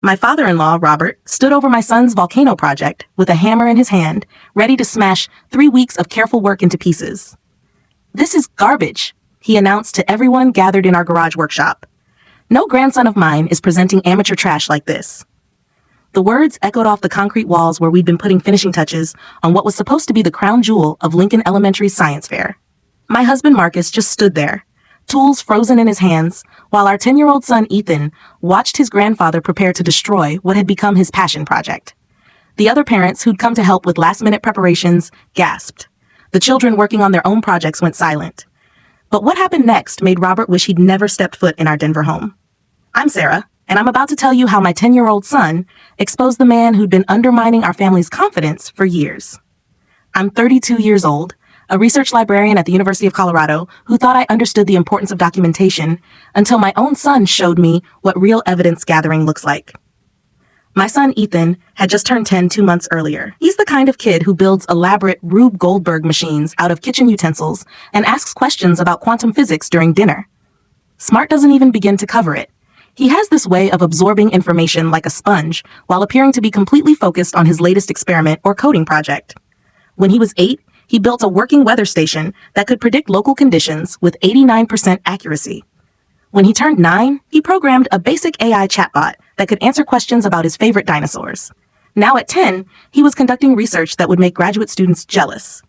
My father-in-law, Robert, stood over my son's volcano project with a hammer in his hand, ready to smash 3 weeks of careful work into pieces. "This is garbage," he announced to everyone gathered in our garage workshop. "No grandson of mine is presenting amateur trash like this." The words echoed off the concrete walls where we'd been putting finishing touches on what was supposed to be the crown jewel of Lincoln Elementary's science fair. My husband Marcus just stood there, tools frozen in his hands, while our 10-year-old son Ethan watched his grandfather prepare to destroy what had become his passion project. The other parents who'd come to help with last-minute preparations gasped. The children working on their own projects went silent. But what happened next made Robert wish he'd never stepped foot in our Denver home. I'm Sarah, and I'm about to tell you how my 10-year-old son exposed the man who'd been undermining our family's confidence for years. I'm 32 years old, a research librarian at the University of Colorado who thought I understood the importance of documentation until my own son showed me what real evidence gathering looks like. My son Ethan had just turned 10 2 months earlier. He's the kind of kid who builds elaborate Rube Goldberg machines out of kitchen utensils and asks questions about quantum physics during dinner. Smart doesn't even begin to cover it. He has this way of absorbing information like a sponge while appearing to be completely focused on his latest experiment or coding project. When he was 8, he built a working weather station that could predict local conditions with 89% accuracy. When he turned 9, he programmed a basic AI chatbot that could answer questions about his favorite dinosaurs. Now at 10, he was conducting research that would make graduate students jealous.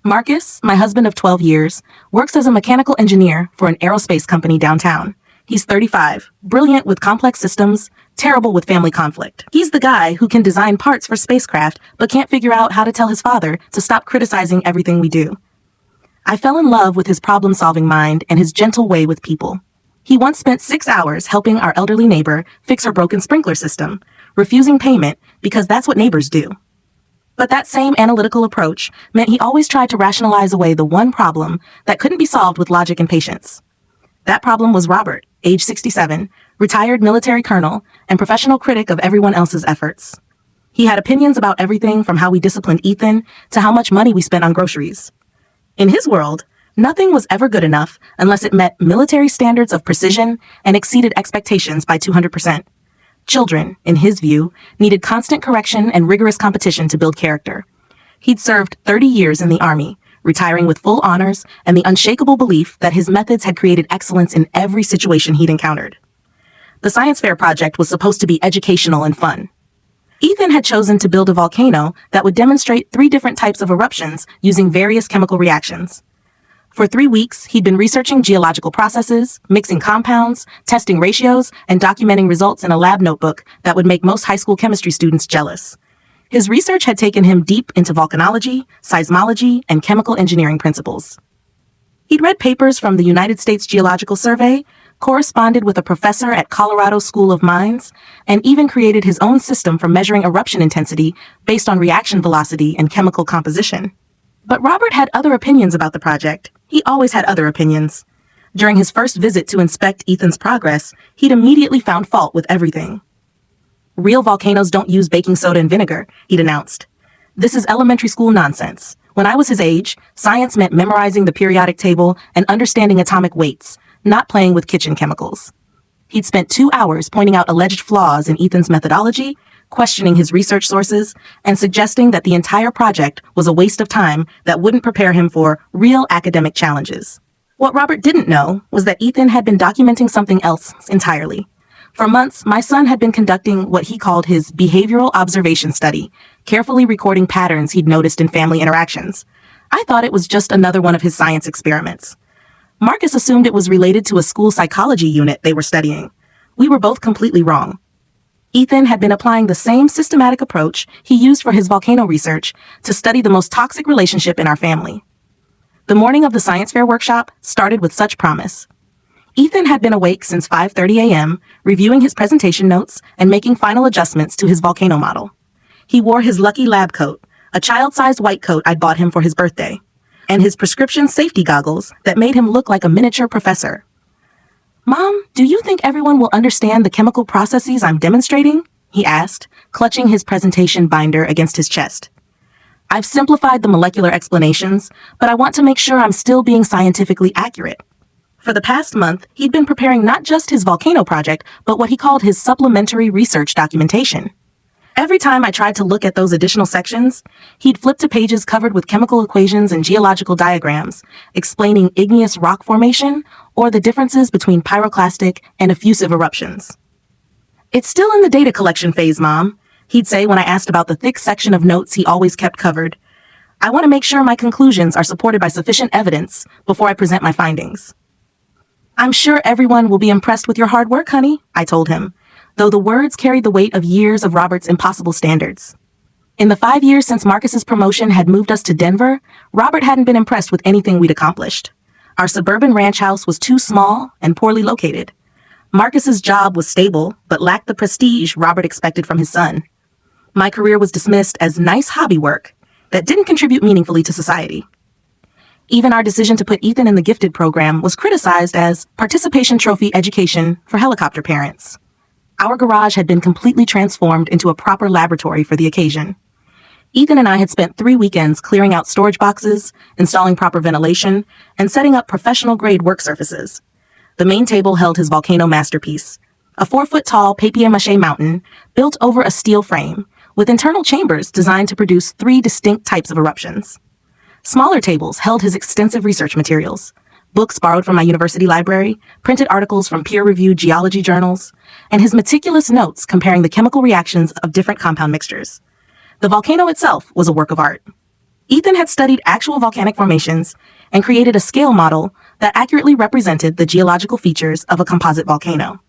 Marcus, my husband of 12 years, works as a mechanical engineer for an aerospace company downtown. He's 35, brilliant with complex systems, terrible with family conflict. He's the guy who can design parts for spacecraft but can't figure out how to tell his father to stop criticizing everything we do. I fell in love with his problem-solving mind and his gentle way with people. He once spent 6 hours helping our elderly neighbor fix her broken sprinkler system, refusing payment because that's what neighbors do. But that same analytical approach meant he always tried to rationalize away the one problem that couldn't be solved with logic and patience. That problem was Robert, age 67, retired military colonel, and professional critic of everyone else's efforts. He had opinions about everything from how we disciplined Ethan to how much money we spent on groceries. In his world, nothing was ever good enough unless it met military standards of precision and exceeded expectations by 200%. Children, in his view, needed constant correction and rigorous competition to build character. He'd served 30 years in the Army, retiring with full honors and the unshakable belief that his methods had created excellence in every situation he'd encountered. The science fair project was supposed to be educational and fun. Ethan had chosen to build a volcano that would demonstrate 3 different types of eruptions using various chemical reactions. For 3 weeks, he'd been researching geological processes, mixing compounds, testing ratios, and documenting results in a lab notebook that would make most high school chemistry students jealous. His research had taken him deep into volcanology, seismology, and chemical engineering principles. He'd read papers from the United States Geological Survey, corresponded with a professor at Colorado School of Mines, and even created his own system for measuring eruption intensity based on reaction velocity and chemical composition. But Robert had other opinions about the project. He always had other opinions. During his first visit to inspect Ethan's progress, he'd immediately found fault with everything. "Real volcanoes don't use baking soda and vinegar," he'd announced. "This is elementary school nonsense. When I was his age, science meant memorizing the periodic table and understanding atomic weights, not playing with kitchen chemicals." He'd spent 2 hours pointing out alleged flaws in Ethan's methodology, questioning his research sources, and suggesting that the entire project was a waste of time that wouldn't prepare him for real academic challenges. What Robert didn't know was that Ethan had been documenting something else entirely. For months, my son had been conducting what he called his behavioral observation study, carefully recording patterns he'd noticed in family interactions. I thought it was just another one of his science experiments. Marcus assumed it was related to a school psychology unit they were studying. We were both completely wrong. Ethan had been applying the same systematic approach he used for his volcano research to study the most toxic relationship in our family. The morning of the science fair workshop started with such promise. Ethan had been awake since 5:30 a.m., reviewing his presentation notes and making final adjustments to his volcano model. He wore his lucky lab coat, a child-sized white coat I'd bought him for his birthday, and his prescription safety goggles that made him look like a miniature professor. "Mom, do you think everyone will understand the chemical processes I'm demonstrating?" he asked, clutching his presentation binder against his chest. "I've simplified the molecular explanations, but I want to make sure I'm still being scientifically accurate." For the past month, he'd been preparing not just his volcano project, but what he called his supplementary research documentation. Every time I tried to look at those additional sections, he'd flip to pages covered with chemical equations and geological diagrams, explaining igneous rock formation or the differences between pyroclastic and effusive eruptions. "It's still in the data collection phase, Mom," he'd say when I asked about the thick section of notes he always kept covered. "I want to make sure my conclusions are supported by sufficient evidence before I present my findings." "I'm sure everyone will be impressed with your hard work, honey," I told him, though the words carried the weight of years of Robert's impossible standards. In the 5 years since Marcus's promotion had moved us to Denver, Robert hadn't been impressed with anything we'd accomplished. Our suburban ranch house was too small and poorly located. Marcus's job was stable, but lacked the prestige Robert expected from his son. My career was dismissed as nice hobby work that didn't contribute meaningfully to society. Even our decision to put Ethan in the gifted program was criticized as participation trophy education for helicopter parents. Our garage had been completely transformed into a proper laboratory for the occasion. Ethan and I had spent 3 weekends clearing out storage boxes, installing proper ventilation, and setting up professional-grade work surfaces. The main table held his volcano masterpiece, a 4-foot-tall papier-mâché mountain built over a steel frame, with internal chambers designed to produce 3 distinct types of eruptions. Smaller tables held his extensive research materials, books borrowed from my university library, printed articles from peer-reviewed geology journals, and his meticulous notes comparing the chemical reactions of different compound mixtures. The volcano itself was a work of art. Ethan had studied actual volcanic formations and created a scale model that accurately represented the geological features of a composite volcano.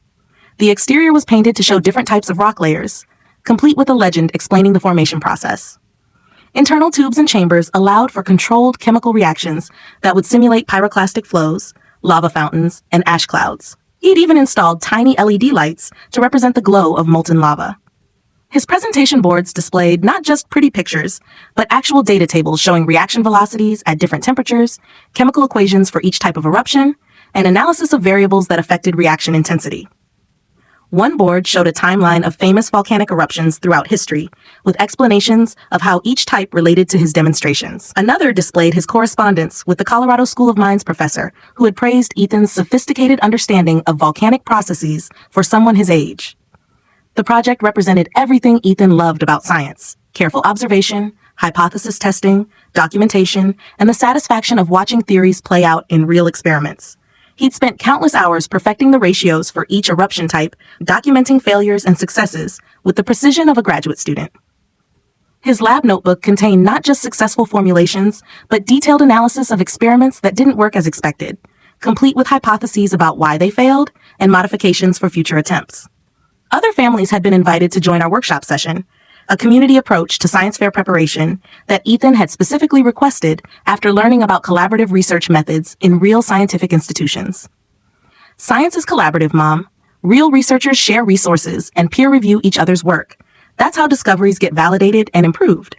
The exterior was painted to show different types of rock layers, complete with a legend explaining the formation process. Internal tubes and chambers allowed for controlled chemical reactions that would simulate pyroclastic flows, lava fountains, and ash clouds. He had even installed tiny LED lights to represent the glow of molten lava. His presentation boards displayed not just pretty pictures, but actual data tables showing reaction velocities at different temperatures, chemical equations for each type of eruption, and analysis of variables that affected reaction intensity. One board showed a timeline of famous volcanic eruptions throughout history, with explanations of how each type related to his demonstrations. Another displayed his correspondence with the Colorado School of Mines professor, who had praised Ethan's sophisticated understanding of volcanic processes for someone his age. The project represented everything Ethan loved about science: careful observation, hypothesis testing, documentation, and the satisfaction of watching theories play out in real experiments. He'd spent countless hours perfecting the ratios for each eruption type, documenting failures and successes with the precision of a graduate student. His lab notebook contained not just successful formulations, but detailed analysis of experiments that didn't work as expected, complete with hypotheses about why they failed and modifications for future attempts. Other families had been invited to join our workshop session, a community approach to science fair preparation that Ethan had specifically requested after learning about collaborative research methods in real scientific institutions. Science is collaborative, Mom. Real researchers share resources and peer review each other's work. That's how discoveries get validated and improved.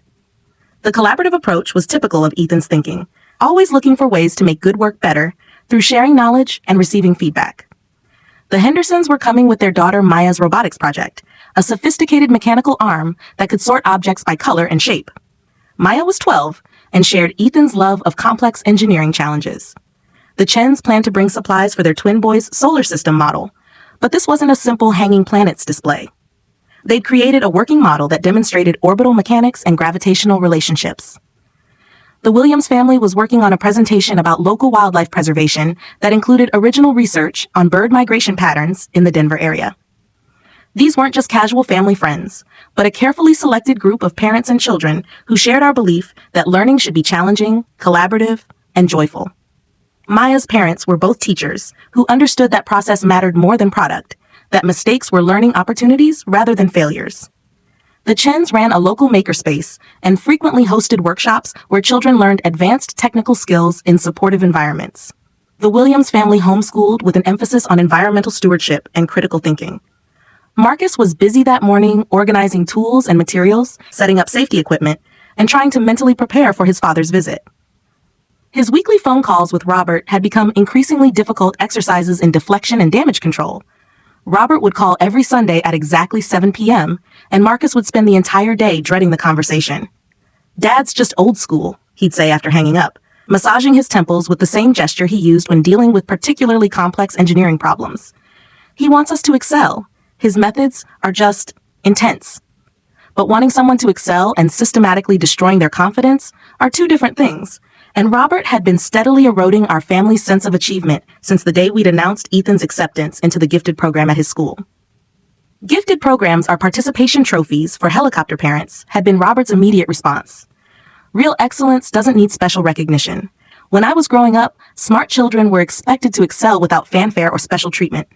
The collaborative approach was typical of Ethan's thinking, always looking for ways to make good work better through sharing knowledge and receiving feedback. The Hendersons were coming with their daughter Maya's robotics project, a sophisticated mechanical arm that could sort objects by color and shape. Maya was 12 and shared Ethan's love of complex engineering challenges. The Chens planned to bring supplies for their twin boys' solar system model, but this wasn't a simple hanging planets display. They'd created a working model that demonstrated orbital mechanics and gravitational relationships. The Williams family was working on a presentation about local wildlife preservation that included original research on bird migration patterns in the Denver area. These weren't just casual family friends, but a carefully selected group of parents and children who shared our belief that learning should be challenging, collaborative, and joyful. Maya's parents were both teachers who understood that process mattered more than product, that mistakes were learning opportunities rather than failures. The Chens ran a local makerspace and frequently hosted workshops where children learned advanced technical skills in supportive environments. The Williams family homeschooled with an emphasis on environmental stewardship and critical thinking. Marcus was busy that morning organizing tools and materials, setting up safety equipment, and trying to mentally prepare for his father's visit. His weekly phone calls with Robert had become increasingly difficult exercises in deflection and damage control. Robert would call every Sunday at exactly 7 p.m., and Marcus would spend the entire day dreading the conversation. "Dad's just old school," he'd say after hanging up, massaging his temples with the same gesture he used when dealing with particularly complex engineering problems. He wants us to excel. His methods are just intense. But wanting someone to excel and systematically destroying their confidence are two different things. And Robert had been steadily eroding our family's sense of achievement since the day we'd announced Ethan's acceptance into the gifted program at his school. Gifted programs are participation trophies for helicopter parents had been Robert's immediate response. Real excellence doesn't need special recognition. When I was growing up, smart children were expected to excel without fanfare or special treatment.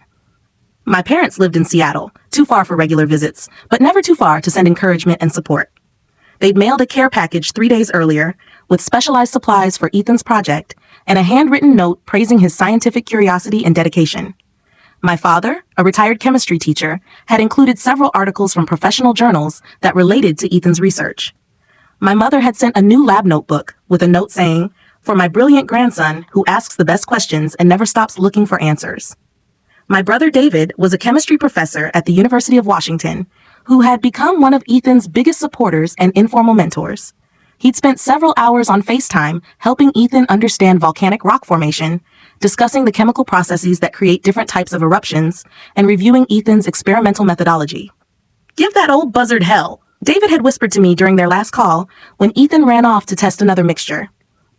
My parents lived in Seattle, too far for regular visits, but never too far to send encouragement and support. They'd mailed a care package 3 days earlier with specialized supplies for Ethan's project and a handwritten note praising his scientific curiosity and dedication. My father, a retired chemistry teacher, had included several articles from professional journals that related to Ethan's research. My mother had sent a new lab notebook with a note saying, "For my brilliant grandson who asks the best questions and never stops looking for answers." My brother David was a chemistry professor at the University of Washington who had become one of Ethan's biggest supporters and informal mentors. He'd spent several hours on FaceTime helping Ethan understand volcanic rock formation, discussing the chemical processes that create different types of eruptions, and reviewing Ethan's experimental methodology. "Give that old buzzard hell," David had whispered to me during their last call when Ethan ran off to test another mixture.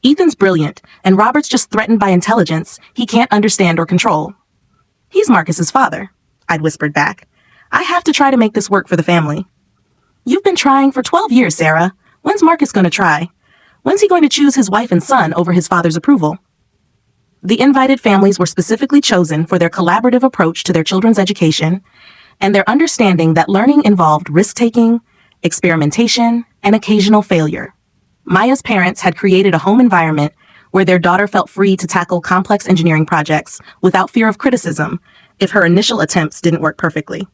"Ethan's brilliant, and Robert's just threatened by intelligence he can't understand or control." "He's Marcus's father," I'd whispered back. "I have to try to make this work for the family." "You've been trying for 12 years, Sarah. When's Marcus going to try? When's he going to choose his wife and son over his father's approval?" The invited families were specifically chosen for their collaborative approach to their children's education and their understanding that learning involved risk-taking, experimentation, and occasional failure. Maya's parents had created a home environment where their daughter felt free to tackle complex engineering projects without fear of criticism if her initial attempts didn't work perfectly.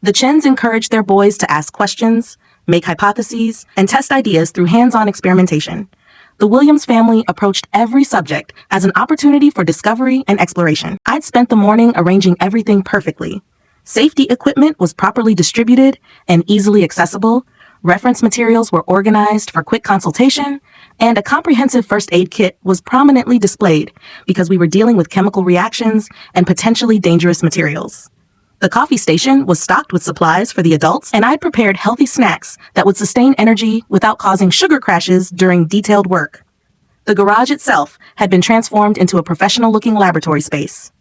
The Chens encouraged their boys to ask questions, make hypotheses, and test ideas through hands-on experimentation. The Williams family approached every subject as an opportunity for discovery and exploration. I'd spent the morning arranging everything perfectly. Safety equipment was properly distributed and easily accessible, reference materials were organized for quick consultation, and a comprehensive first aid kit was prominently displayed because we were dealing with chemical reactions and potentially dangerous materials. The coffee station was stocked with supplies for the adults, and I'd prepared healthy snacks that would sustain energy without causing sugar crashes during detailed work. The garage itself had been transformed into a professional-looking laboratory space.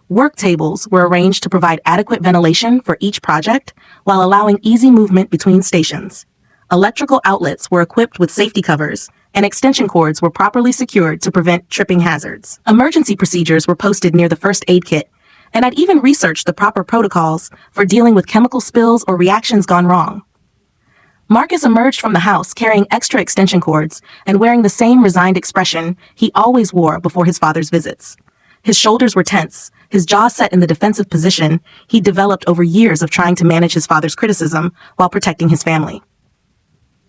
Work tables were arranged to provide adequate ventilation for each project while allowing easy movement between stations. Electrical outlets were equipped with safety covers, and extension cords were properly secured to prevent tripping hazards. Emergency procedures were posted near the first aid kit, and I'd even researched the proper protocols for dealing with chemical spills or reactions gone wrong. Marcus emerged from the house carrying extra extension cords and wearing the same resigned expression he always wore before his father's visits. His shoulders were tense, his jaw set in the defensive position he'd developed over years of trying to manage his father's criticism while protecting his family.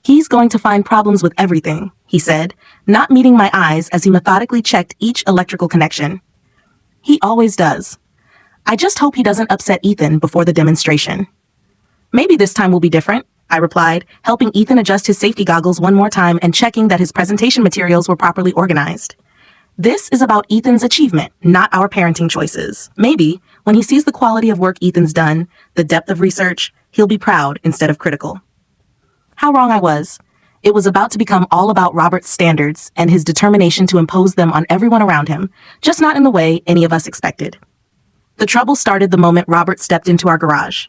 "He's going to find problems with everything," he said, not meeting my eyes as he methodically checked each electrical connection. "He always does. I just hope he doesn't upset Ethan before the demonstration." "Maybe this time will be different," I replied, helping Ethan adjust his safety goggles one more time and checking that his presentation materials were properly organized. "This is about Ethan's achievement, not our parenting choices. Maybe, when he sees the quality of work Ethan's done, the depth of research, he'll be proud instead of critical." How wrong I was. It was about to become all about Robert's standards and his determination to impose them on everyone around him, just not in the way any of us expected. The trouble started the moment Robert stepped into our garage.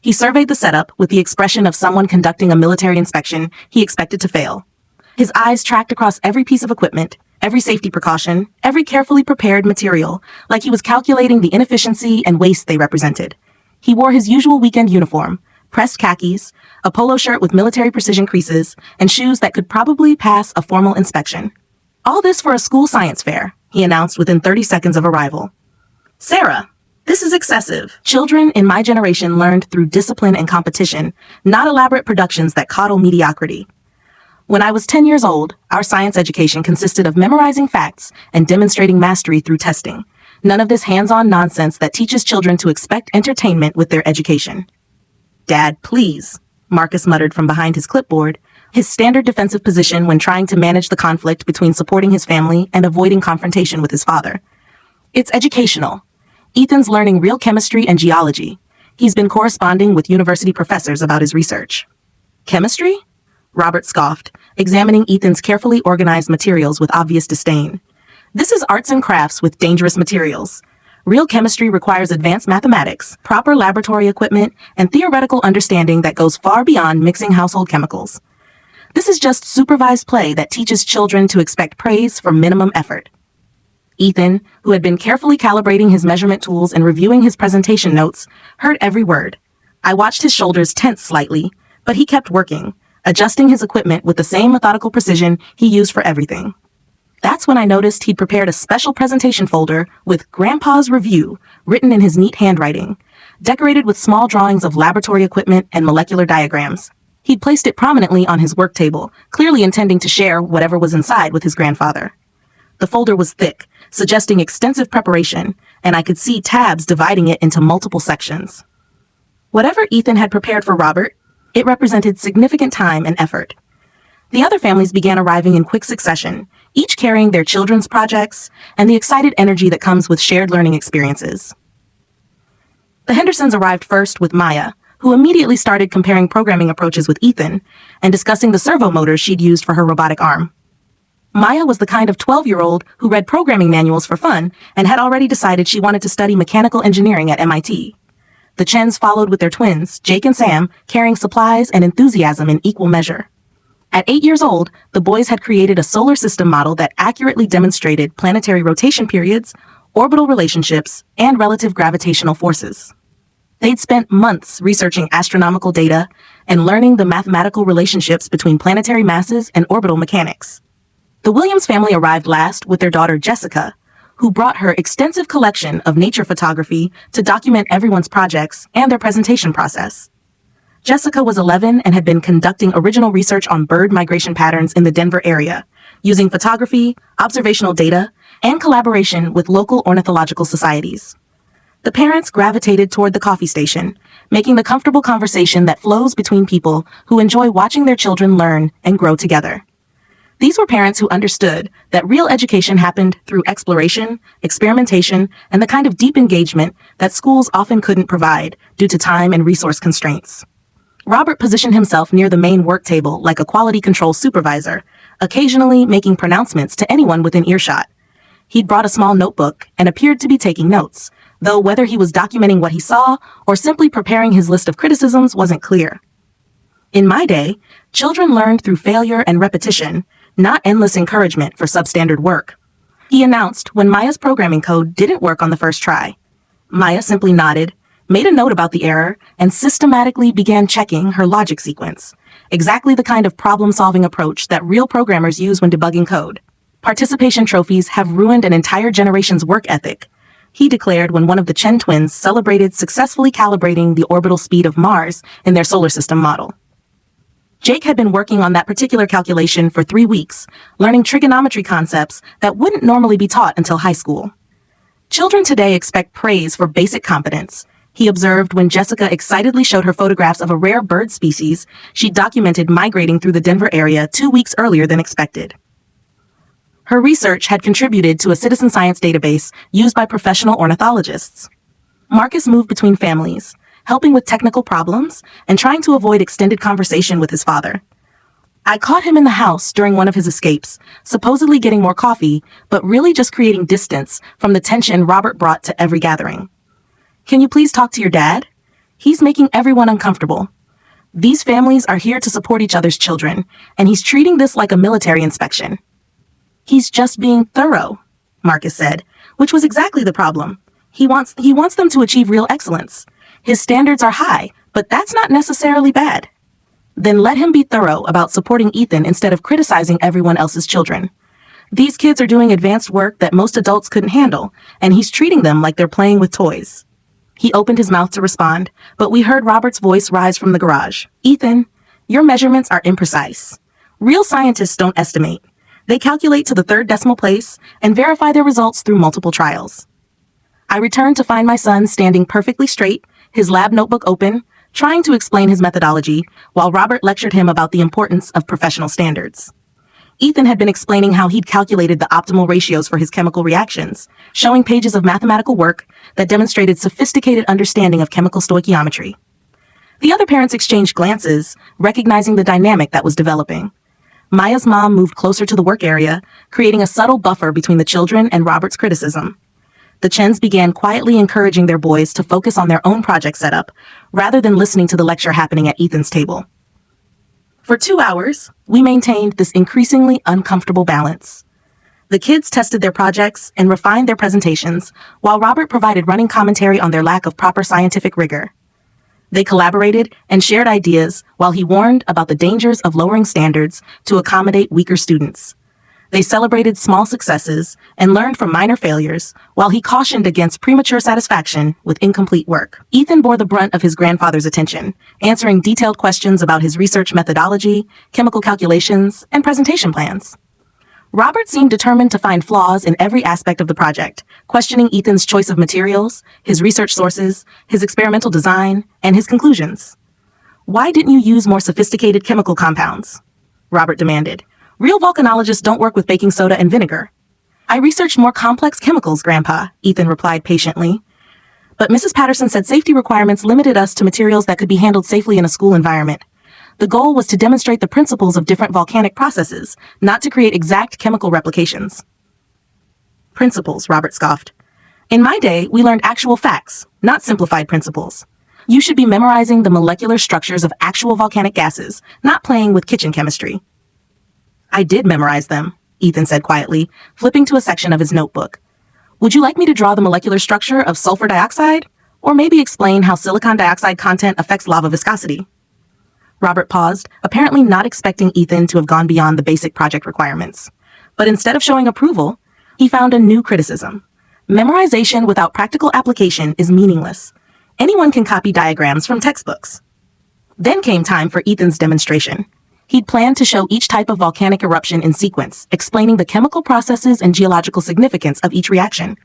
He surveyed the setup with the expression of someone conducting a military inspection he expected to fail. His eyes tracked across every piece of equipment, every safety precaution, every carefully prepared material, like he was calculating the inefficiency and waste they represented. He wore his usual weekend uniform, pressed khakis, a polo shirt with military precision creases, and shoes that could probably pass a formal inspection. "All this for a school science fair," he announced within 30 seconds of arrival. "Sarah, this is excessive." Children in my generation learned through discipline and competition, not elaborate productions that coddle mediocrity. When I was 10 years old, our science education consisted of memorizing facts and demonstrating mastery through testing. None of this hands-on nonsense that teaches children to expect entertainment with their education. "Dad, please," Marcus muttered from behind his clipboard, his standard defensive position when trying to manage the conflict between supporting his family and avoiding confrontation with his father. It's educational. Ethan's learning real chemistry and geology. He's been corresponding with university professors about his research. Chemistry? Robert scoffed, examining Ethan's carefully organized materials with obvious disdain. This is arts and crafts with dangerous materials. Real chemistry requires advanced mathematics, proper laboratory equipment, and theoretical understanding that goes far beyond mixing household chemicals. This is just supervised play that teaches children to expect praise for minimum effort. Ethan, who had been carefully calibrating his measurement tools and reviewing his presentation notes, heard every word. I watched his shoulders tense slightly, but he kept working, adjusting his equipment with the same methodical precision he used for everything. That's when I noticed he'd prepared a special presentation folder with Grandpa's Review written in his neat handwriting, decorated with small drawings of laboratory equipment and molecular diagrams. He'd placed it prominently on his work table, clearly intending to share whatever was inside with his grandfather. The folder was thick, suggesting extensive preparation, and I could see tabs dividing it into multiple sections. Whatever Ethan had prepared for Robert, it represented significant time and effort. The other families began arriving in quick succession, each carrying their children's projects and the excited energy that comes with shared learning experiences. The Hendersons arrived first with Maya, who immediately started comparing programming approaches with Ethan and discussing the servo motors she'd used for her robotic arm. Maya was the kind of 12-year-old who read programming manuals for fun and had already decided she wanted to study mechanical engineering at MIT. The Chens followed with their twins, Jake and Sam, carrying supplies and enthusiasm in equal measure. At 8 years old, the boys had created a solar system model that accurately demonstrated planetary rotation periods, orbital relationships, and relative gravitational forces. They'd spent months researching astronomical data and learning the mathematical relationships between planetary masses and orbital mechanics. The Williams family arrived last with their daughter Jessica, who brought her extensive collection of nature photography to document everyone's projects and their presentation process. Jessica was 11 and had been conducting original research on bird migration patterns in the Denver area, using photography, observational data, and collaboration with local ornithological societies. The parents gravitated toward the coffee station, making the comfortable conversation that flows between people who enjoy watching their children learn and grow together. These were parents who understood that real education happened through exploration, experimentation, and the kind of deep engagement that schools often couldn't provide due to time and resource constraints. Robert positioned himself near the main work table like a quality control supervisor, occasionally making pronouncements to anyone within earshot. He'd brought a small notebook and appeared to be taking notes, though whether he was documenting what he saw or simply preparing his list of criticisms wasn't clear. In my day, children learned through failure and repetition, not endless encouragement for substandard work. He announced when Maya's programming code didn't work on the first try. Maya simply nodded, made a note about the error, and systematically began checking her logic sequence, exactly the kind of problem-solving approach that real programmers use when debugging code. Participation trophies have ruined an entire generation's work ethic, he declared when one of the Chen twins celebrated successfully calibrating the orbital speed of Mars in their solar system model. Jake had been working on that particular calculation for 3 weeks, learning trigonometry concepts that wouldn't normally be taught until high school. Children today expect praise for basic competence, he observed when Jessica excitedly showed her photographs of a rare bird species she documented migrating through the Denver area 2 weeks earlier than expected. Her research had contributed to a citizen science database used by professional ornithologists. Marcus moved between families, helping with technical problems and trying to avoid extended conversation with his father. I caught him in the house during one of his escapes, supposedly getting more coffee, but really just creating distance from the tension Robert brought to every gathering. Can you please talk to your dad? He's making everyone uncomfortable. These families are here to support each other's children, and he's treating this like a military inspection. He's just being thorough, Marcus said, which was exactly the problem. He wants them to achieve real excellence. His standards are high, but that's not necessarily bad. Then let him be thorough about supporting Ethan instead of criticizing everyone else's children. These kids are doing advanced work that most adults couldn't handle, and he's treating them like they're playing with toys. He opened his mouth to respond, but we heard Robert's voice rise from the garage. Ethan, your measurements are imprecise. Real scientists don't estimate. They calculate to the third decimal place and verify their results through multiple trials. I returned to find my son standing perfectly straight, his lab notebook open, trying to explain his methodology while Robert lectured him about the importance of professional standards. Ethan had been explaining how he'd calculated the optimal ratios for his chemical reactions, showing pages of mathematical work that demonstrated sophisticated understanding of chemical stoichiometry. The other parents exchanged glances, recognizing the dynamic that was developing. Maya's mom moved closer to the work area, creating a subtle buffer between the children and Robert's criticism. The Chens began quietly encouraging their boys to focus on their own project setup, rather than listening to the lecture happening at Ethan's table. For 2 hours, we maintained this increasingly uncomfortable balance. The kids tested their projects and refined their presentations, while Robert provided running commentary on their lack of proper scientific rigor. They collaborated and shared ideas while he warned about the dangers of lowering standards to accommodate weaker students. They celebrated small successes and learned from minor failures, while he cautioned against premature satisfaction with incomplete work. Ethan bore the brunt of his grandfather's attention, answering detailed questions about his research methodology, chemical calculations, and presentation plans. Robert seemed determined to find flaws in every aspect of the project, questioning Ethan's choice of materials, his research sources, his experimental design, and his conclusions. "Why didn't you use more sophisticated chemical compounds?" Robert demanded. "Real volcanologists don't work with baking soda and vinegar." "I researched more complex chemicals, Grandpa," Ethan replied patiently. "But Mrs. Patterson said safety requirements limited us to materials that could be handled safely in a school environment. The goal was to demonstrate the principles of different volcanic processes, not to create exact chemical replications." "Principles," Robert scoffed. "In my day, we learned actual facts, not simplified principles. You should be memorizing the molecular structures of actual volcanic gases, not playing with kitchen chemistry." "I did memorize them," Ethan said quietly, flipping to a section of his notebook. "Would you like me to draw the molecular structure of sulfur dioxide? Or maybe explain how silicon dioxide content affects lava viscosity?" Robert paused, apparently not expecting Ethan to have gone beyond the basic project requirements. But instead of showing approval, he found a new criticism. Memorization without practical application is meaningless. Anyone can copy diagrams from textbooks. Then came time for Ethan's demonstration. He'd planned to show each type of volcanic eruption in sequence, explaining the chemical processes and geological significance of each reaction.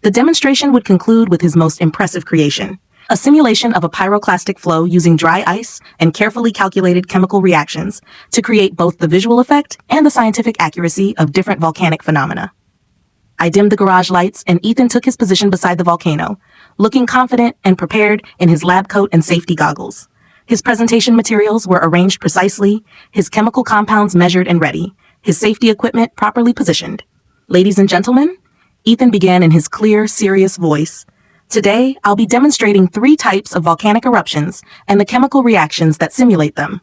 The demonstration would conclude with his most impressive creation, a simulation of a pyroclastic flow using dry ice and carefully calculated chemical reactions to create both the visual effect and the scientific accuracy of different volcanic phenomena. I dimmed the garage lights and Ethan took his position beside the volcano, looking confident and prepared in his lab coat and safety goggles. His presentation materials were arranged precisely, his chemical compounds measured and ready, his safety equipment properly positioned. "Ladies and gentlemen," Ethan began in his clear, serious voice, "today I'll be demonstrating 3 types of volcanic eruptions and the chemical reactions that simulate them.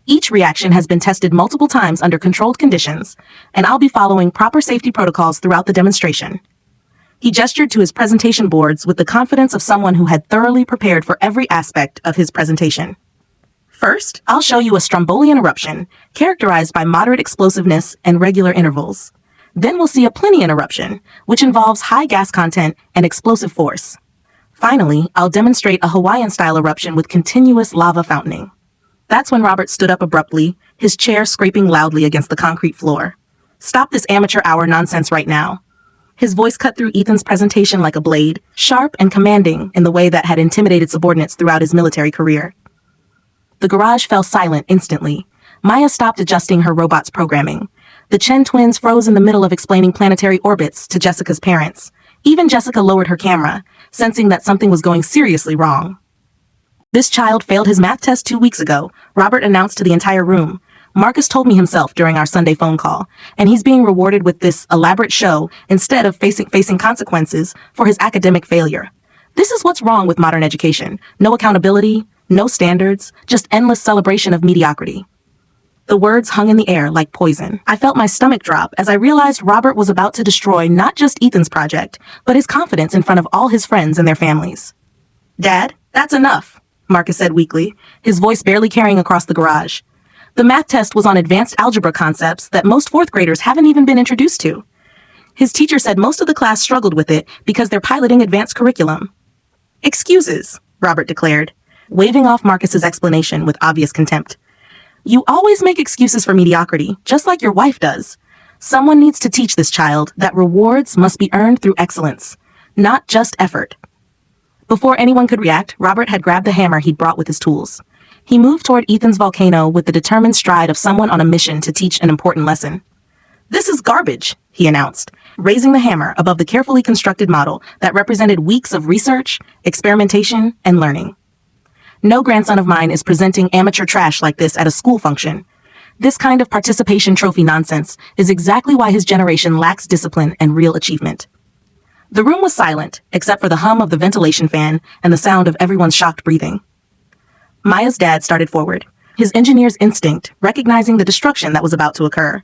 Each reaction has been tested multiple times under controlled conditions, and I'll be following proper safety protocols throughout the demonstration." He gestured to his presentation boards with the confidence of someone who had thoroughly prepared for every aspect of his presentation. "First, I'll show you a strombolian eruption, characterized by moderate explosiveness and regular intervals. Then we'll see a Plinian eruption, which involves high gas content and explosive force. Finally, I'll demonstrate a Hawaiian-style eruption with continuous lava fountaining." That's when Robert stood up abruptly, his chair scraping loudly against the concrete floor. "Stop this amateur hour nonsense right now." His voice cut through Ethan's presentation like a blade, sharp and commanding in the way that had intimidated subordinates throughout his military career. The garage fell silent instantly. Maya stopped adjusting her robot's programming. The Chen twins froze in the middle of explaining planetary orbits to Jessica's parents. Even Jessica lowered her camera, sensing that something was going seriously wrong. "This child failed his math test 2 weeks ago," Robert announced to the entire room. "Marcus told me himself during our Sunday phone call, and he's being rewarded with this elaborate show instead of facing consequences for his academic failure. This is what's wrong with modern education. No accountability, no standards, just endless celebration of mediocrity." The words hung in the air like poison. I felt my stomach drop as I realized Robert was about to destroy not just Ethan's project, but his confidence in front of all his friends and their families. "Dad, that's enough," Marcus said weakly, his voice barely carrying across the garage. The math test was on advanced algebra concepts that most 4th graders haven't even been introduced to. His teacher said most of the class struggled with it because they're piloting advanced curriculum. "Excuses," Robert declared, waving off Marcus's explanation with obvious contempt. "You always make excuses for mediocrity, just like your wife does. Someone needs to teach this child that rewards must be earned through excellence, not just effort." Before anyone could react, Robert had grabbed the hammer he'd brought with his tools. He moved toward Ethan's volcano with the determined stride of someone on a mission to teach an important lesson. "This is garbage," he announced, raising the hammer above the carefully constructed model that represented weeks of research, experimentation, and learning. "No grandson of mine is presenting amateur trash like this at a school function. This kind of participation trophy nonsense is exactly why his generation lacks discipline and real achievement." The room was silent, except for the hum of the ventilation fan and the sound of everyone's shocked breathing. Maya's dad started forward, his engineer's instinct recognizing the destruction that was about to occur.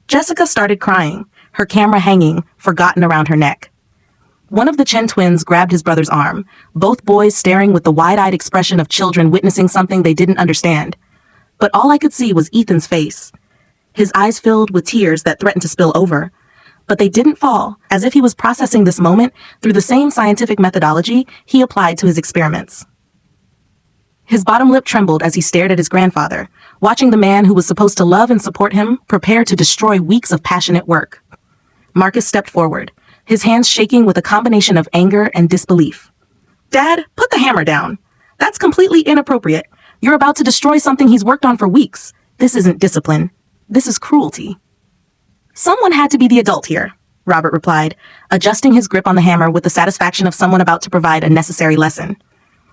Jessica started crying, her camera hanging, forgotten around her neck. One of the Chen twins grabbed his brother's arm, both boys staring with the wide-eyed expression of children witnessing something they didn't understand. But all I could see was Ethan's face. His eyes filled with tears that threatened to spill over. But they didn't fall, as if he was processing this moment through the same scientific methodology he applied to his experiments. His bottom lip trembled as he stared at his grandfather, watching the man who was supposed to love and support him prepare to destroy weeks of passionate work. Marcus stepped forward, his hands shaking with a combination of anger and disbelief. "Dad, put the hammer down. That's completely inappropriate. You're about to destroy something he's worked on for weeks. This isn't discipline. This is cruelty." "Someone had to be the adult here," Robert replied, adjusting his grip on the hammer with the satisfaction of someone about to provide a necessary lesson.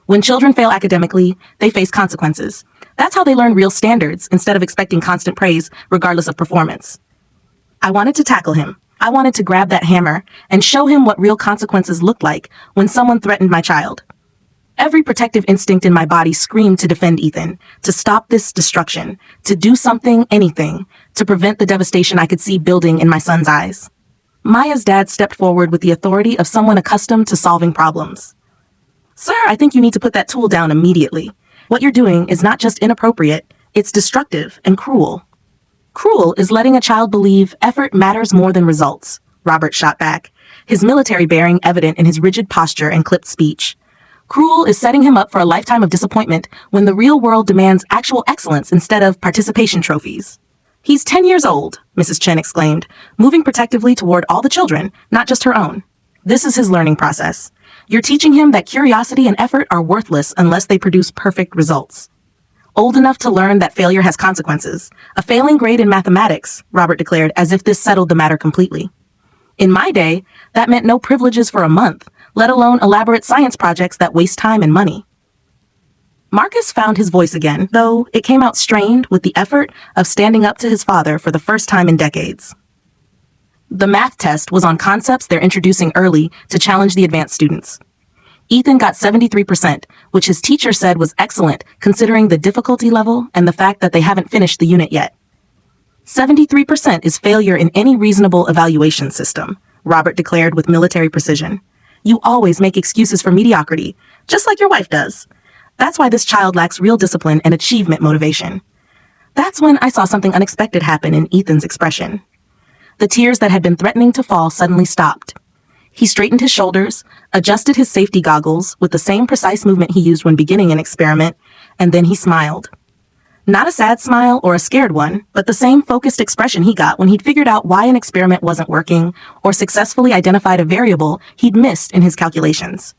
When children fail academically, they face consequences. That's how they learn real standards instead of expecting constant praise regardless of performance. I wanted to tackle him. I wanted to grab that hammer and show him what real consequences looked like when someone threatened my child. Every protective instinct in my body screamed to defend Ethan, to stop this destruction, to do something, anything, to prevent the devastation I could see building in my son's eyes. Maya's dad stepped forward with the authority of someone accustomed to solving problems. "Sir, I think you need to put that tool down immediately. What you're doing is not just inappropriate, it's destructive and cruel." "Cruel is letting a child believe effort matters more than results," Robert shot back, his military bearing evident in his rigid posture and clipped speech. "Cruel is setting him up for a lifetime of disappointment when the real world demands actual excellence instead of participation trophies." "He's 10 years old," Mrs. Chen exclaimed, moving protectively toward all the children, not just her own. "This is his learning process. You're teaching him that curiosity and effort are worthless unless they produce perfect results." "Old enough to learn that failure has consequences. A failing grade in mathematics," Robert declared, as if this settled the matter completely. "In my day, that meant no privileges for a month, let alone elaborate science projects that waste time and money." Marcus found his voice again, though it came out strained with the effort of standing up to his father for the first time in decades. The math test was on concepts they're introducing early to challenge the advanced students. Ethan got 73%, which his teacher said was excellent considering the difficulty level and the fact that they haven't finished the unit yet. 73% is failure in any reasonable evaluation system, Robert declared with military precision. "You always make excuses for mediocrity, just like your wife does. That's why this child lacks real discipline and achievement motivation." That's when I saw something unexpected happen in Ethan's expression. The tears that had been threatening to fall suddenly stopped. He straightened his shoulders, adjusted his safety goggles with the same precise movement he used when beginning an experiment, and then he smiled. Not a sad smile or a scared one, but the same focused expression he got when he'd figured out why an experiment wasn't working or successfully identified a variable he'd missed in his calculations.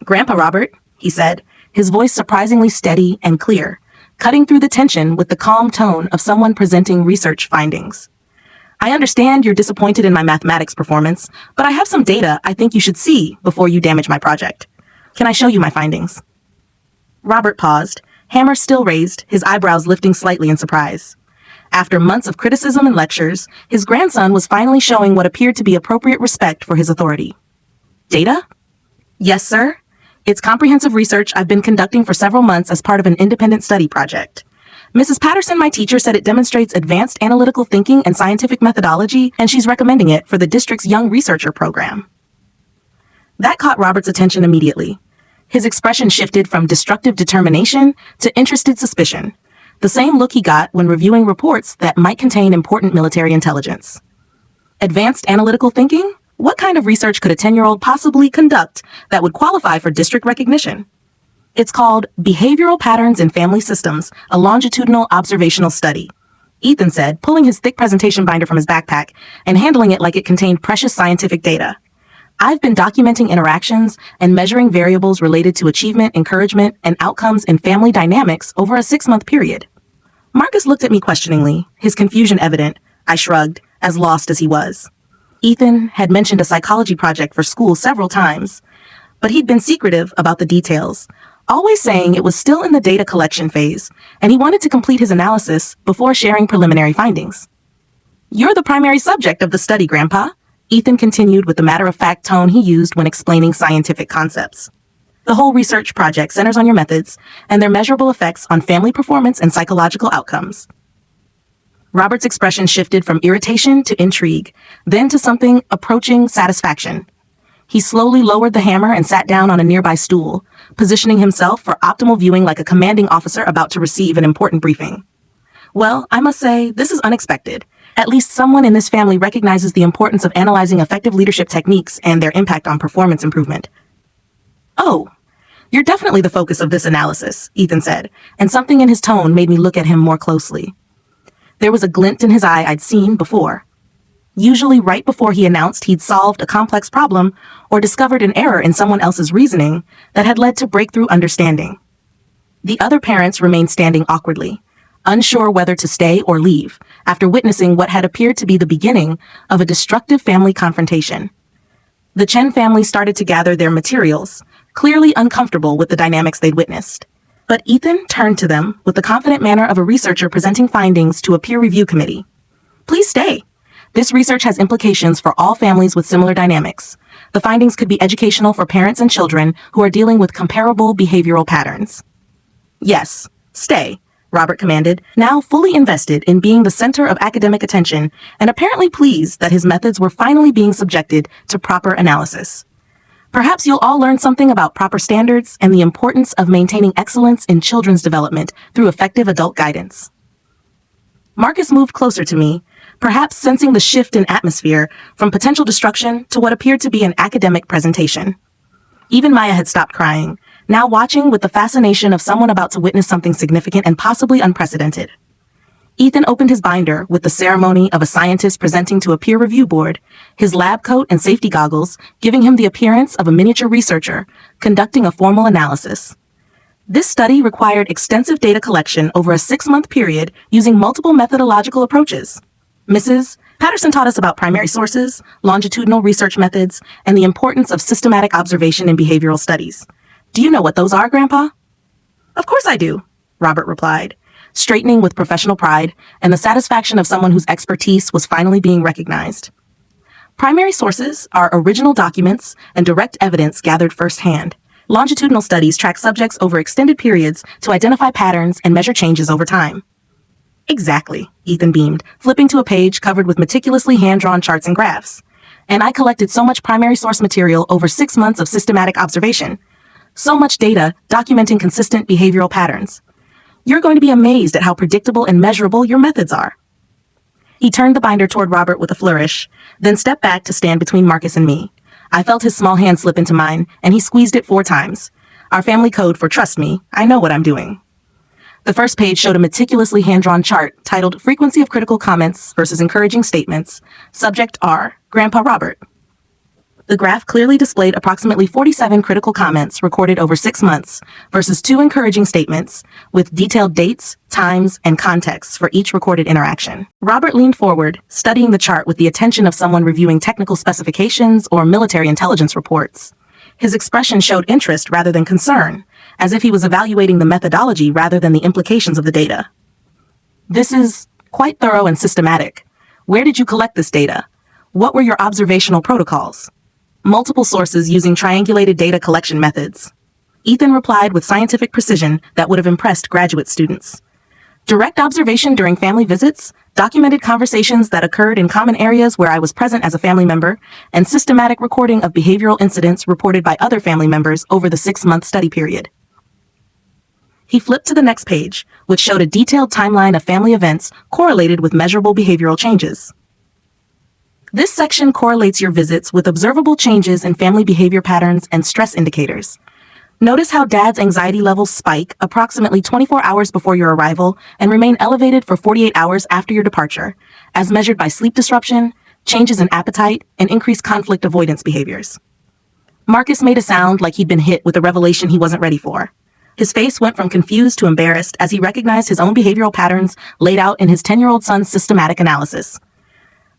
"Grandpa Robert," he said, his voice surprisingly steady and clear, cutting through the tension with the calm tone of someone presenting research findings. "I understand you're disappointed in my mathematics performance, but I have some data I think you should see before you damage my project. Can I show you my findings?" Robert paused, hammer still raised, his eyebrows lifting slightly in surprise. After months of criticism and lectures, his grandson was finally showing what appeared to be appropriate respect for his authority. "Data?" "Yes, sir. It's comprehensive research I've been conducting for several months as part of an independent study project. Mrs. Patterson, my teacher, said it demonstrates advanced analytical thinking and scientific methodology, and she's recommending it for the district's Young Researcher program." That caught Robert's attention immediately. His expression shifted from destructive determination to interested suspicion, the same look he got when reviewing reports that might contain important military intelligence. Advanced analytical thinking? What kind of research could a 10-year-old possibly conduct that would qualify for district recognition? "It's called Behavioral Patterns in Family Systems, a longitudinal observational study," Ethan said, pulling his thick presentation binder from his backpack and handling it like it contained precious scientific data. I've been documenting interactions and measuring variables related to achievement, encouragement, and outcomes in family dynamics over a 6-month period. Marcus looked at me questioningly, his confusion evident. I shrugged, as lost as he was. Ethan had mentioned a psychology project for school several times, but he'd been secretive about the details, always saying it was still in the data collection phase, and he wanted to complete his analysis before sharing preliminary findings. "You're the primary subject of the study, Grandpa," Ethan continued with the matter-of-fact tone he used when explaining scientific concepts. "The whole research project centers on your methods and their measurable effects on family performance and psychological outcomes." Robert's expression shifted from irritation to intrigue, then to something approaching satisfaction. He slowly lowered the hammer and sat down on a nearby stool, positioning himself for optimal viewing like a commanding officer about to receive an important briefing. "Well, I must say, this is unexpected. At least someone in this family recognizes the importance of analyzing effective leadership techniques and their impact on performance improvement." "Oh, you're definitely the focus of this analysis," Ethan said, and something in his tone made me look at him more closely. There was a glint in his eye I'd seen before. Usually right before he announced he'd solved a complex problem or discovered an error in someone else's reasoning that had led to breakthrough understanding. The other parents remained standing awkwardly, unsure whether to stay or leave, after witnessing what had appeared to be the beginning of a destructive family confrontation. The Chen family started to gather their materials, clearly uncomfortable with the dynamics they'd witnessed. But Ethan turned to them with the confident manner of a researcher presenting findings to a peer review committee. "Please stay. This research has implications for all families with similar dynamics. The findings could be educational for parents and children who are dealing with comparable behavioral patterns." "Yes, stay," Robert commanded, now fully invested in being the center of academic attention and apparently pleased that his methods were finally being subjected to proper analysis. "Perhaps you'll all learn something about proper standards and the importance of maintaining excellence in children's development through effective adult guidance." Marcus moved closer to me, perhaps sensing the shift in atmosphere from potential destruction to what appeared to be an academic presentation. Even Maya had stopped crying, now watching with the fascination of someone about to witness something significant and possibly unprecedented. Ethan opened his binder with the ceremony of a scientist presenting to a peer review board, his lab coat and safety goggles giving him the appearance of a miniature researcher conducting a formal analysis. This study required extensive data collection over a 6-month period using multiple methodological approaches. Mrs. Patterson taught us about primary sources, longitudinal research methods, and the importance of systematic observation in behavioral studies. "Do you know what those are, Grandpa?" "Of course I do," Robert replied, straightening with professional pride and the satisfaction of someone whose expertise was finally being recognized. Primary sources are original documents and direct evidence gathered firsthand. Longitudinal studies track subjects over extended periods to identify patterns and measure changes over time. "Exactly," Ethan beamed, flipping to a page covered with meticulously hand-drawn charts and graphs. "And I collected so much primary source material over 6 months of systematic observation. So much data documenting consistent behavioral patterns. You're going to be amazed at how predictable and measurable your methods are." He turned the binder toward Robert with a flourish, then stepped back to stand between Marcus and me. I felt his small hand slip into mine, and he squeezed it 4 times. Our family code for "trust me, I know what I'm doing." The first page showed a meticulously hand-drawn chart titled "Frequency of Critical Comments versus Encouraging Statements." Subject R, Grandpa Robert. The graph clearly displayed approximately 47 critical comments recorded over 6 months versus 2 encouraging statements, with detailed dates, times, and contexts for each recorded interaction. Robert leaned forward, studying the chart with the attention of someone reviewing technical specifications or military intelligence reports. His expression showed interest rather than concern, as if he was evaluating the methodology rather than the implications of the data. "This is quite thorough and systematic. Where did you collect this data? What were your observational protocols?" "Multiple sources using triangulated data collection methods," Ethan replied with scientific precision that would have impressed graduate students. "Direct observation during family visits, documented conversations that occurred in common areas where I was present as a family member, and systematic recording of behavioral incidents reported by other family members over the 6-month study period." He flipped to the next page, which showed a detailed timeline of family events correlated with measurable behavioral changes. "This section correlates your visits with observable changes in family behavior patterns and stress indicators. Notice how Dad's anxiety levels spike approximately 24 hours before your arrival and remain elevated for 48 hours after your departure, as measured by sleep disruption, changes in appetite, and increased conflict avoidance behaviors." Marcus made a sound like he'd been hit with a revelation he wasn't ready for. His face went from confused to embarrassed as he recognized his own behavioral patterns laid out in his 10-year-old son's systematic analysis.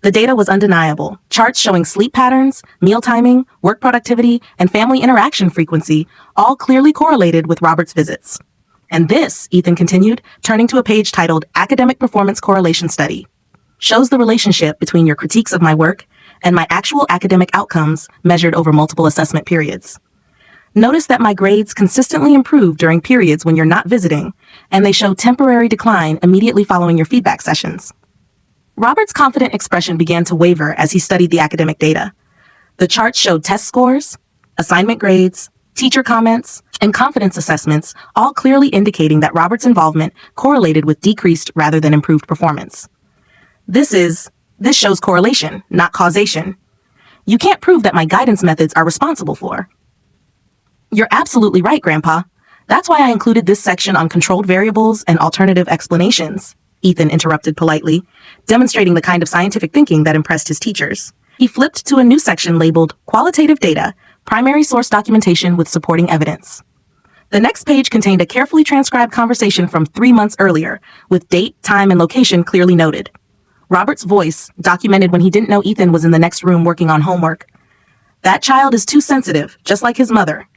The data was undeniable. Charts showing sleep patterns, meal timing, work productivity, and family interaction frequency all clearly correlated with Robert's visits. And this, Ethan continued, turning to a page titled Academic Performance Correlation Study, shows the relationship between your critiques of my work and my actual academic outcomes measured over multiple assessment periods. Notice that my grades consistently improve during periods when you're not visiting, and they show temporary decline immediately following your feedback sessions. Robert's confident expression began to waver as he studied the academic data. The charts showed test scores, assignment grades, teacher comments, and confidence assessments, all clearly indicating that Robert's involvement correlated with decreased rather than improved performance. This shows correlation, not causation. You can't prove that my guidance methods are responsible for. You're absolutely right, Grandpa. That's why I included this section on controlled variables and alternative explanations, Ethan interrupted politely, demonstrating the kind of scientific thinking that impressed his teachers. He flipped to a new section labeled Qualitative Data, Primary Source Documentation with Supporting Evidence. The next page contained a carefully transcribed conversation from 3 months earlier, with date, time, and location clearly noted. Robert's voice, documented when he didn't know Ethan was in the next room working on homework. That child is too sensitive, just like his mother.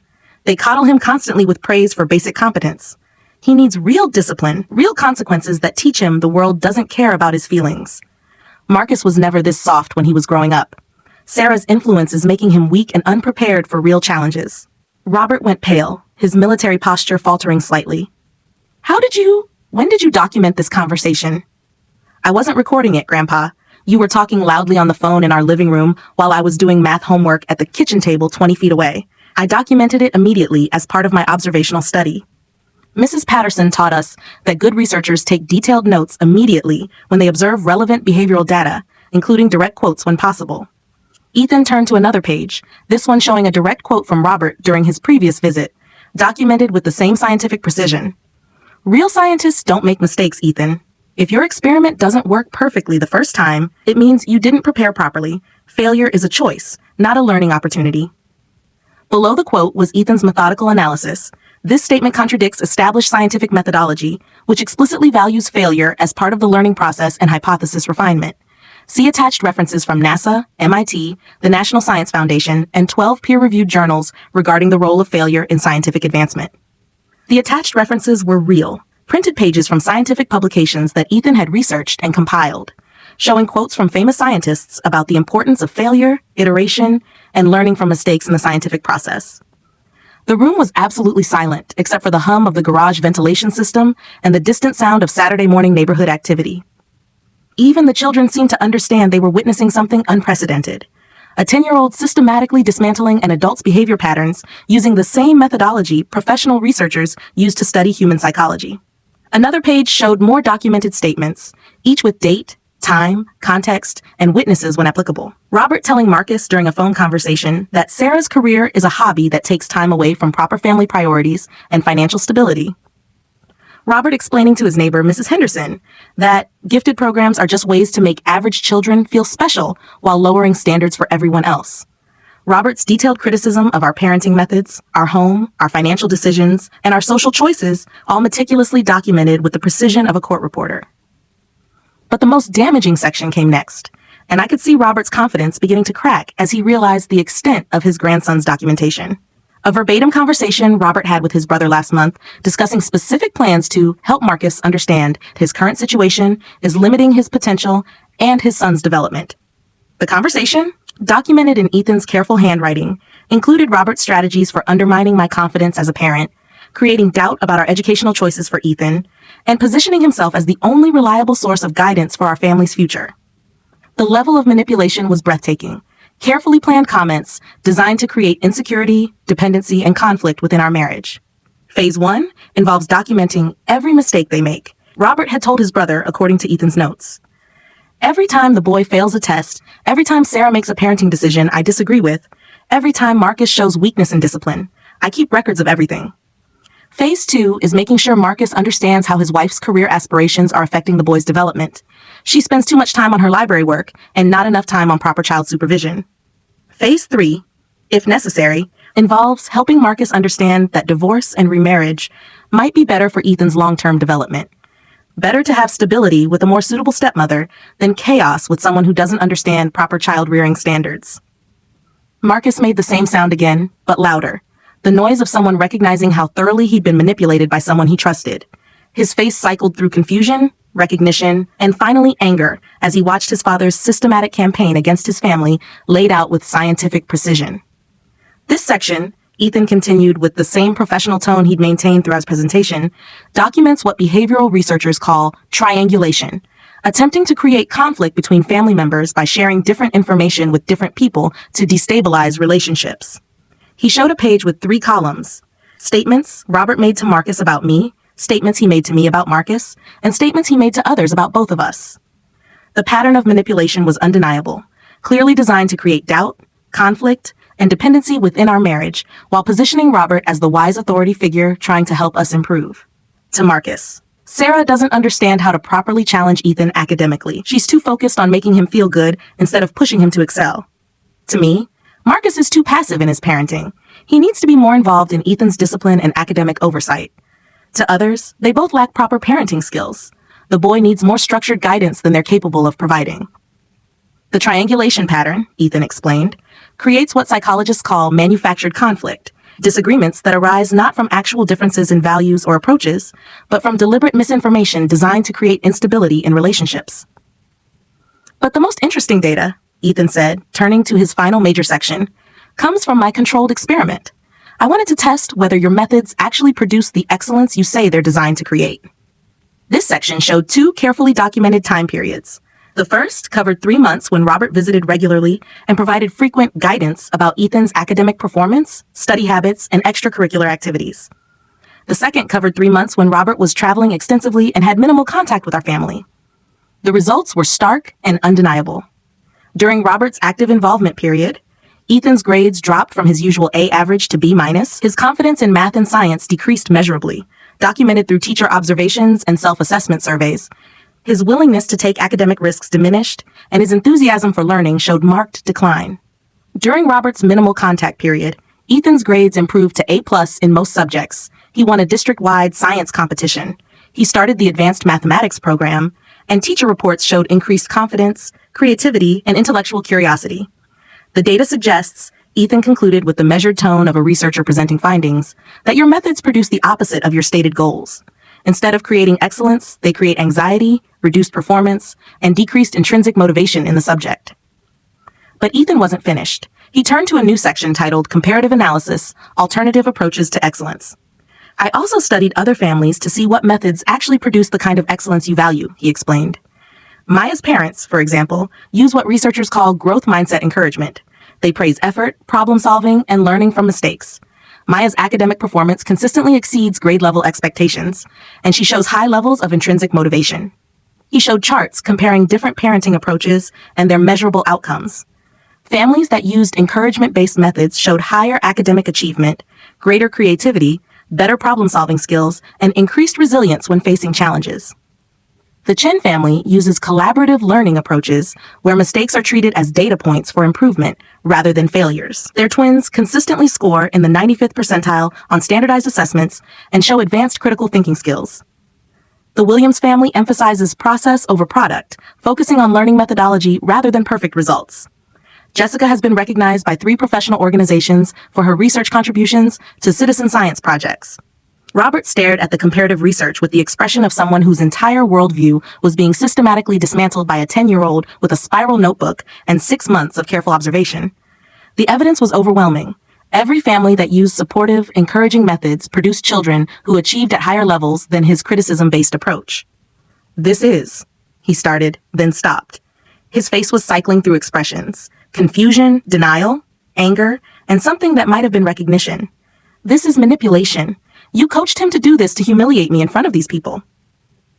They coddle him constantly with praise for basic competence. He needs real discipline, real consequences that teach him the world doesn't care about his feelings. Marcus was never this soft when he was growing up. Sarah's influence is making him weak and unprepared for real challenges. Robert went pale, his military posture faltering slightly. When did you document this conversation? I wasn't recording it, Grandpa. You were talking loudly on the phone in our living room while I was doing math homework at the kitchen table 20 feet away. I documented it immediately as part of my observational study. Mrs. Patterson taught us that good researchers take detailed notes immediately when they observe relevant behavioral data, including direct quotes when possible. Ethan turned to another page, this one showing a direct quote from Robert during his previous visit, documented with the same scientific precision. Real scientists don't make mistakes, Ethan. If your experiment doesn't work perfectly the first time, it means you didn't prepare properly. Failure is a choice, not a learning opportunity. Below the quote was Ethan's methodical analysis. This statement contradicts established scientific methodology, which explicitly values failure as part of the learning process and hypothesis refinement. See attached references from NASA, MIT, the National Science Foundation, and 12 peer-reviewed journals regarding the role of failure in scientific advancement. The attached references were real, printed pages from scientific publications that Ethan had researched and compiled, showing quotes from famous scientists about the importance of failure, iteration, and learning from mistakes in the scientific process. The room was absolutely silent, except for the hum of the garage ventilation system and the distant sound of Saturday morning neighborhood activity. Even the children seemed to understand they were witnessing something unprecedented. A 10-year-old systematically dismantling an adult's behavior patterns using the same methodology professional researchers use to study human psychology. Another page showed more documented statements, each with date, time, context, and witnesses when applicable. Robert telling Marcus during a phone conversation that Sarah's career is a hobby that takes time away from proper family priorities and financial stability. Robert explaining to his neighbor, Mrs. Henderson, that gifted programs are just ways to make average children feel special while lowering standards for everyone else. Robert's detailed criticism of our parenting methods, our home, our financial decisions, and our social choices, all meticulously documented with the precision of a court reporter. But the most damaging section came next, and I could see Robert's confidence beginning to crack as he realized the extent of his grandson's documentation. A verbatim conversation Robert had with his brother last month, discussing specific plans to help Marcus understand his current situation is limiting his potential and his son's development. The conversation, documented in Ethan's careful handwriting, included Robert's strategies for undermining my confidence as a parent, creating doubt about our educational choices for Ethan, and positioning himself as the only reliable source of guidance for our family's future. The level of manipulation was breathtaking. Carefully planned comments designed to create insecurity, dependency, and conflict within our marriage. Phase 1 involves documenting every mistake they make. Robert had told his brother, according to Ethan's notes. Every time the boy fails a test, every time Sarah makes a parenting decision I disagree with, every time Marcus shows weakness in discipline, I keep records of everything. Phase 2 is making sure Marcus understands how his wife's career aspirations are affecting the boy's development. She spends too much time on her library work and not enough time on proper child supervision. Phase 3, if necessary, involves helping Marcus understand that divorce and remarriage might be better for Ethan's long-term development. Better to have stability with a more suitable stepmother than chaos with someone who doesn't understand proper child-rearing standards. Marcus made the same sound again, but louder. The noise of someone recognizing how thoroughly he'd been manipulated by someone he trusted. His face cycled through confusion, recognition, and finally anger as he watched his father's systematic campaign against his family laid out with scientific precision. This section, Ethan continued with the same professional tone he'd maintained throughout his presentation, documents what behavioral researchers call triangulation, attempting to create conflict between family members by sharing different information with different people to destabilize relationships. He showed a page with 3 columns: statements Robert made to Marcus about me, statements he made to me about Marcus, and statements he made to others about both of us. The pattern of manipulation was undeniable, clearly designed to create doubt, conflict, and dependency within our marriage, while positioning Robert as the wise authority figure trying to help us improve. To Marcus: Sarah doesn't understand how to properly challenge Ethan academically. She's too focused on making him feel good instead of pushing him to excel. To me, Marcus is too passive in his parenting. He needs to be more involved in Ethan's discipline and academic oversight. To others, they both lack proper parenting skills. The boy needs more structured guidance than they're capable of providing. The triangulation pattern, Ethan explained, creates what psychologists call manufactured conflict, disagreements that arise not from actual differences in values or approaches, but from deliberate misinformation designed to create instability in relationships. But the most interesting data, Ethan said, turning to his final major section, comes from my controlled experiment. I wanted to test whether your methods actually produce the excellence you say they're designed to create. This section showed 2 carefully documented time periods. The first covered 3 months when Robert visited regularly and provided frequent guidance about Ethan's academic performance, study habits, and extracurricular activities. The second covered 3 months when Robert was traveling extensively and had minimal contact with our family. The results were stark and undeniable. During Robert's active involvement period, Ethan's grades dropped from his usual A average to B-. His confidence in math and science decreased measurably, documented through teacher observations and self-assessment surveys. His willingness to take academic risks diminished, and his enthusiasm for learning showed marked decline. During Robert's minimal contact period, Ethan's grades improved to A+ in most subjects. He won a district-wide science competition. He started the advanced mathematics program, and teacher reports showed increased confidence, creativity, and intellectual curiosity. The data suggests, Ethan concluded with the measured tone of a researcher presenting findings, that your methods produce the opposite of your stated goals. Instead of creating excellence, they create anxiety, reduced performance, and decreased intrinsic motivation in the subject. But Ethan wasn't finished. He turned to a new section titled Comparative Analysis, Alternative Approaches to Excellence. I also studied other families to see what methods actually produce the kind of excellence you value, he explained. Maya's parents, for example, use what researchers call growth mindset encouragement. They praise effort, problem solving, and learning from mistakes. Maya's academic performance consistently exceeds grade-level expectations, and she shows high levels of intrinsic motivation. He showed charts comparing different parenting approaches and their measurable outcomes. Families that used encouragement-based methods showed higher academic achievement, greater creativity, better problem-solving skills, and increased resilience when facing challenges. The Chen family uses collaborative learning approaches where mistakes are treated as data points for improvement rather than failures. Their twins consistently score in the 95th percentile on standardized assessments and show advanced critical thinking skills. The Williams family emphasizes process over product, focusing on learning methodology rather than perfect results. Jessica has been recognized by 3 professional organizations for her research contributions to citizen science projects. Robert stared at the comparative research with the expression of someone whose entire worldview was being systematically dismantled by a 10-year-old with a spiral notebook and 6 months of careful observation. The evidence was overwhelming. Every family that used supportive, encouraging methods produced children who achieved at higher levels than his criticism-based approach. This is, he started, then stopped. His face was cycling through expressions: confusion, denial, anger, and something that might have been recognition. This is manipulation. You coached him to do this to humiliate me in front of these people.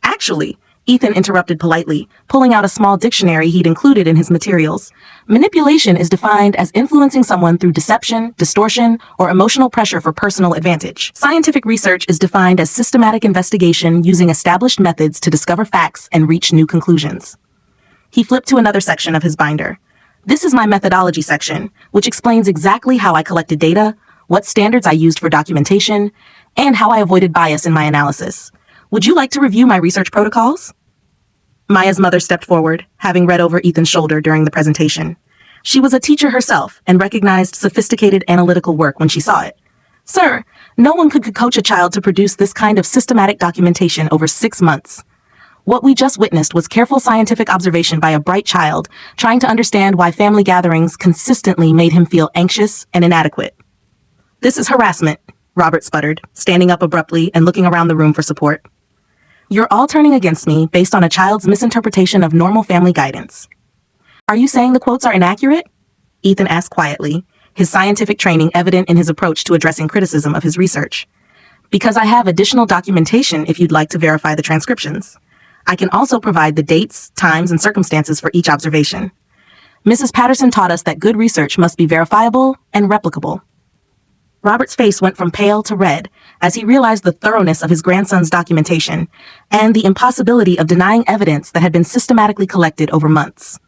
Actually, Ethan interrupted politely, pulling out a small dictionary he'd included in his materials. Manipulation is defined as influencing someone through deception, distortion, or emotional pressure for personal advantage. Scientific research is defined as systematic investigation using established methods to discover facts and reach new conclusions. He flipped to another section of his binder. This is my methodology section, which explains exactly how I collected data, what standards I used for documentation, and how I avoided bias in my analysis. Would you like to review my research protocols? Maya's mother stepped forward, having read over Ethan's shoulder during the presentation. She was a teacher herself and recognized sophisticated analytical work when she saw it. Sir, no one could coach a child to produce this kind of systematic documentation over 6 months. What we just witnessed was careful scientific observation by a bright child trying to understand why family gatherings consistently made him feel anxious and inadequate. This is harassment, Robert sputtered, standing up abruptly and looking around the room for support. You're all turning against me based on a child's misinterpretation of normal family guidance. Are you saying the quotes are inaccurate? Ethan asked quietly, his scientific training evident in his approach to addressing criticism of his research. Because I have additional documentation if you'd like to verify the transcriptions. I can also provide the dates, times, and circumstances for each observation. Mrs. Patterson taught us that good research must be verifiable and replicable. Robert's face went from pale to red as he realized the thoroughness of his grandson's documentation and the impossibility of denying evidence that had been systematically collected over months.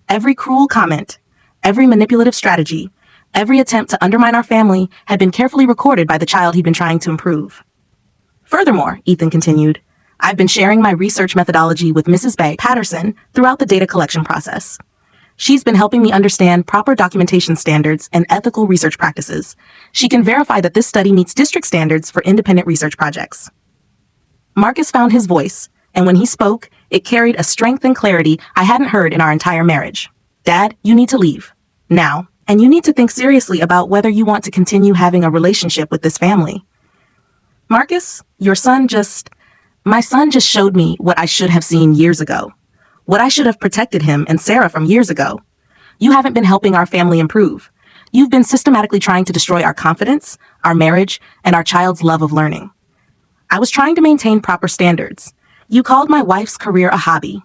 Every cruel comment, every manipulative strategy, every attempt to undermine our family had been carefully recorded by the child he'd been trying to improve. Furthermore, Ethan continued, I've been sharing my research methodology with Mrs. Patterson throughout the data collection process. She's been helping me understand proper documentation standards and ethical research practices. She can verify that this study meets district standards for independent research projects. Marcus found his voice, and when he spoke, it carried a strength and clarity I hadn't heard in our entire marriage. Dad, you need to leave. Now. And you need to think seriously about whether you want to continue having a relationship with this family. Marcus, my son just showed me what I should have seen years ago. What I should have protected him and Sarah from years ago. You haven't been helping our family improve. You've been systematically trying to destroy our confidence, our marriage, and our child's love of learning. I was trying to maintain proper standards. You called my wife's career a hobby.